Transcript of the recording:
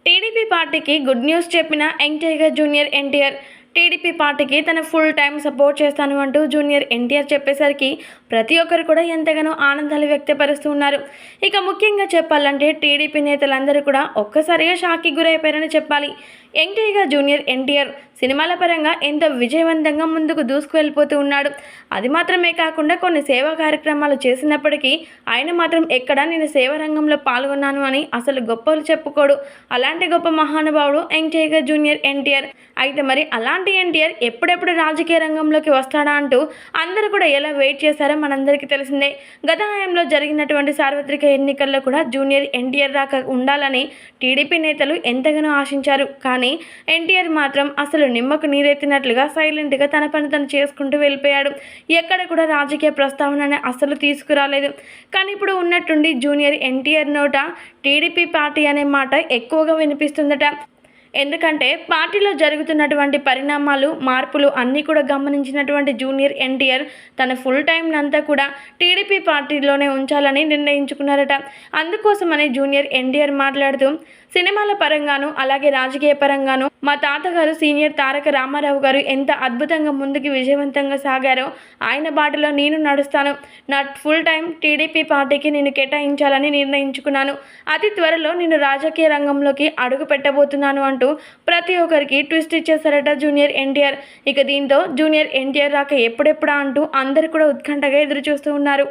TDP పార్టీకి good news చెప్పిన young tiger junior NTR. TDP పార్టీకి తన ఫుల్ టైం సపోర్ట్ చేస్తాను అంటూ జూనియర్ ఎన్టీఆర్ చెప్పేసరికి ప్రతి ఒక్కరు కూడా ఎంతగానో ఆనందాలు వ్యక్తపరుస్తూ ఉన్నారు. ఇక ముఖ్యంగా చెప్పాలంటే టీడీపీ నేతలందరూ కూడా ఒక్కసారిగా షాక్కి గురైపోయారని చెప్పాలి. యంగ్ టైగర్ జూనియర్ ఎన్టీఆర్ సినిమాల పరంగా ఎంతో విజయవంతంగా ముందుకు దూసుకువెళ్ళిపోతూ ఉన్నాడు. అది మాత్రమే కాకుండా కొన్ని సేవా కార్యక్రమాలు చేసినప్పటికీ ఆయన మాత్రం ఎక్కడా నేను సేవా రంగంలో పాల్గొన్నాను అని అసలు గొప్పలు చెప్పుకోడు. అలాంటి గొప్ప మహానుభావుడు యంగ్ టైగర్ జూనియర్ ఎన్టీఆర్. అయితే మరి అలాంటి ఎన్టీఆర్ ఎప్పుడెప్పుడు రాజకీయ రంగంలోకి వస్తాడా అంటూ అందరూ కూడా ఎలా వెయిట్ చేశారో మనందరికీ తెలిసిందే. గత హయాంలో జరిగినటువంటి సార్వత్రిక ఎన్నికల్లో కూడా జూనియర్ ఎన్టీఆర్ రాక ఉండాలని టీడీపీ నేతలు ఎంతగానో ఆశించారు. కానీ ఎన్టీఆర్ మాత్రం అసలు నిమ్మకు నీరెత్తినట్లుగా సైలెంట్గా తన పని తను చేసుకుంటూ వెళ్ళిపోయాడు. ఎక్కడ కూడా రాజకీయ ప్రస్తావన అసలు తీసుకురాలేదు. కానీ ఇప్పుడు ఉన్నట్టుండి జూనియర్ ఎన్టీఆర్ నోట టీడీపీ పార్టీ అనే మాట ఎక్కువగా వినిపిస్తుందట. ఎందుకంటే పార్టీలో జరుగుతున్నటువంటి పరిణామాలు, మార్పులు అన్నీ కూడా గమనించినటువంటి జూనియర్ ఎన్టీఆర్ తన ఫుల్ టైంనంతా కూడా టీడీపీ పార్టీలోనే ఉంచాలని నిర్ణయించుకున్నారట. అందుకోసమని జూనియర్ ఎన్టీఆర్ మాట్లాడుతూ సినిమాల పరంగాను అలాగే రాజకీయ పరంగాను మా తాతగారు సీనియర్ తారక రామారావు గారు ఎంత అద్భుతంగా ముందుకు విజయవంతంగా సాగారో ఆయన బాటలో నేను నడుస్తాను. నా ఫుల్ టైం టీడీపీ పార్టీకి నేను కేటాయించాలని నిర్ణయించుకున్నాను. అతి త్వరలో నేను రాజకీయ రంగంలోకి అడుగు పెట్టబోతున్నాను అంటూ ప్రతి ఒక్కరికి ట్విస్ట్ ఇచ్చేశారట జూనియర్ ఎన్టీఆర్. ఇక దీంతో జూనియర్ ఎన్టీఆర్ రాక ఎప్పుడెప్పుడా అంటూ అందరూ కూడా ఉత్కంఠగా ఎదురు చూస్తూ ఉన్నారు.